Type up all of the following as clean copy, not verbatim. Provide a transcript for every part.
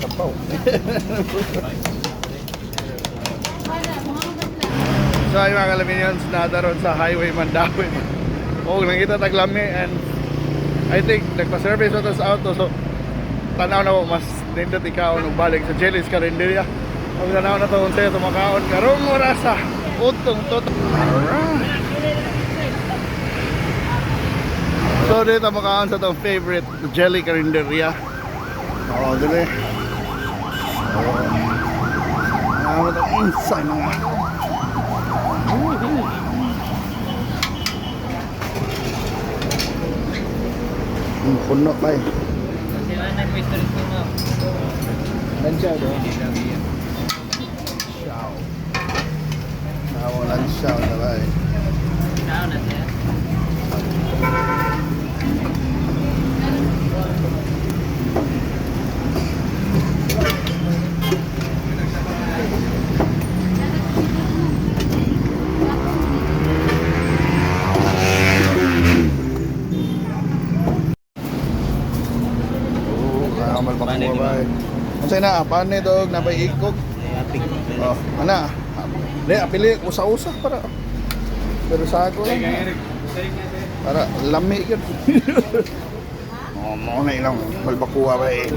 sabaw. So ay mga kalabinions, nadaron sa highway Mandawi. O nakita taglami and I think nagpa-service ito sa auto. So tanaw na mo mas nindot ikaw nung balik sa Jelly's Carinderia. Ang tanaw na ito kung sa'yo tumakaon karong orasa. Utong toto. Alright. So dito makaon sa itong favorite Jelly Carinderia. Oo, dili. Ano itong inside mga. Puno pa eh. Sila na yung mystery ko na. Lansyaw doon. Siyaw. Lansyaw na ba eh. Saan na siya? Masay na, paano ito? Napay ikog? Oh, ana. Hindi, apili, usa-usa para. Pero sa ako lang. Para lami yun. Oh, mo na ilang malbakuha ba eh.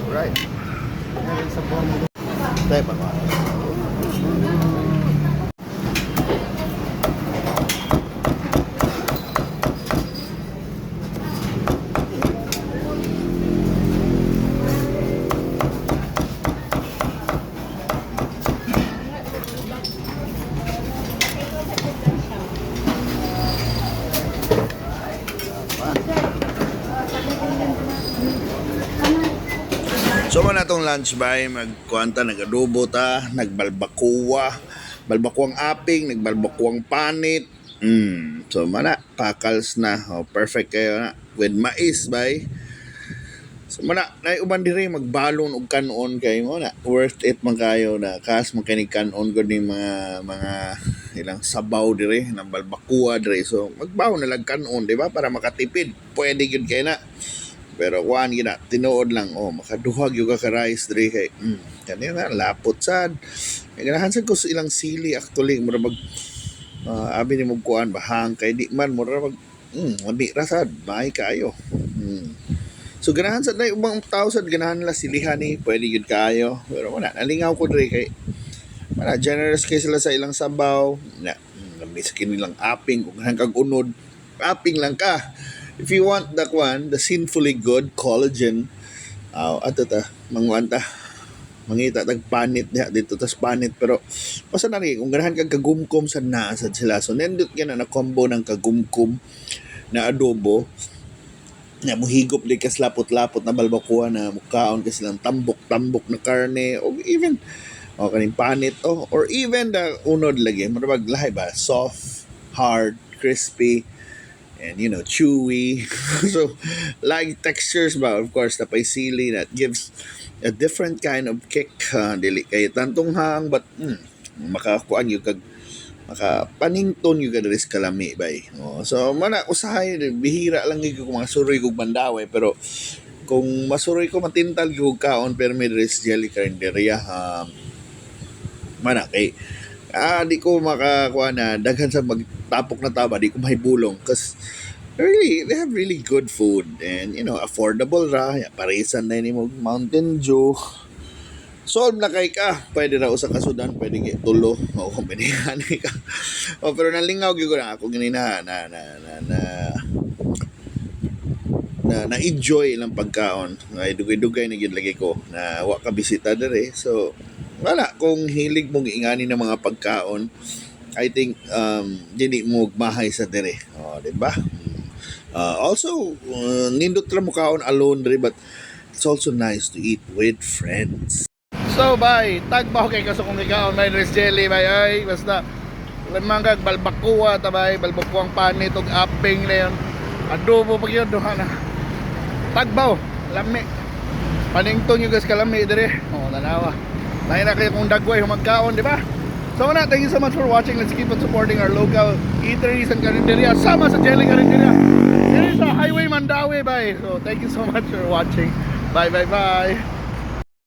Right. Đây bạn ạ. So man atong lunch bay magkuanta nagadubo ta, nagbalbakuwa, balbakuang aping, nagbalbakuang panit. So mana pakals na. Oh, perfect kayo na with mais bay. So mana nay uban diri magbalon og kanon kay mo na worth it man kayo na kas makinig kanon gud ning mga ilang sabaw diri nang balbakuwa diri. So magbaw na lang kanon, di ba? Para makatipid. Pwede gyud kay na. Pero kuan gina tinuod lang makaduhag yung ka rice diri kay kanina lapot sad. Ganahan sad ko sa ilang sili actually mura mag abi ni mo kuan bahang kay di man mura mag mabi ra sad may kayo. So ganahan sad na ubang tao sad ganahan nila silihan ni pwede gyud kayo pero wala nalingaw ko diri kay wala generous kay sila sa ilang sabaw na lamis kinilang aping kung hangkag unod aping lang ka. If you want that one, the sinfully good collagen, ato ta, mangwanta, mangita tag panit niya dito tas panit pero basta na rin kung ganahan kag kagumkum sa naasad sila so nindot na combo ng kagumkum na adobo na muhigop di kas lapot-lapot na balbakuha na mukaon kasi lang tambok-tambok na karne o even kaning panit or even the unod lagi marabag lahi ba soft, hard, crispy and chewy. So like textures ba of course napay sili that gives a different kind of kick dili kay tantong hang but makakuan yung kag makapanington yung kadris kalami bay. So mana usahay bihira lang gyud ko mga suroy kog Mandawi pero kung masuroy ko matintal gyud kaon pero may dris Jelly Carinderia mana kay di ko makakuha na daghan sa magtapok na taba di ko mahibulong kasi really they have really good food and affordable ra parisan na ni mo Mountain Dew solve na kay ka pwede ra usa ka sudan pwede kay tulo o kombinahan ka pero nalingaw gyud ko na ako ganina na na-enjoy ilang pagkaon. Ay dugay-dugay na gyud lagi ko na wa ka bisita dere. So wala kung hilig mong ingani ng mga pagkaon, I think dili mo mahay sa dere. Oh, di ba? Also, nindot ra mo kaon alone dere, but it's also nice to eat with friends. So bye, tagbaw kay kaso kung ikaw may rice jelly bay ay basta lamang balbakuwa tabay balbakuwang panit ug aping na yun. Adobo pag yun duha na. Tagbaw, lami. Panington yung gas kalami dire. Oh, tanawa. Lain na kayo kung dagway humagkaon, di ba? So na, thank you so much for watching. Let's keep on supporting our local eateries and karinderya. Sama sa Jelly Karinderya. Here is sa Highway Mandawi, bye. So thank you so much for watching. Bye, bye, bye.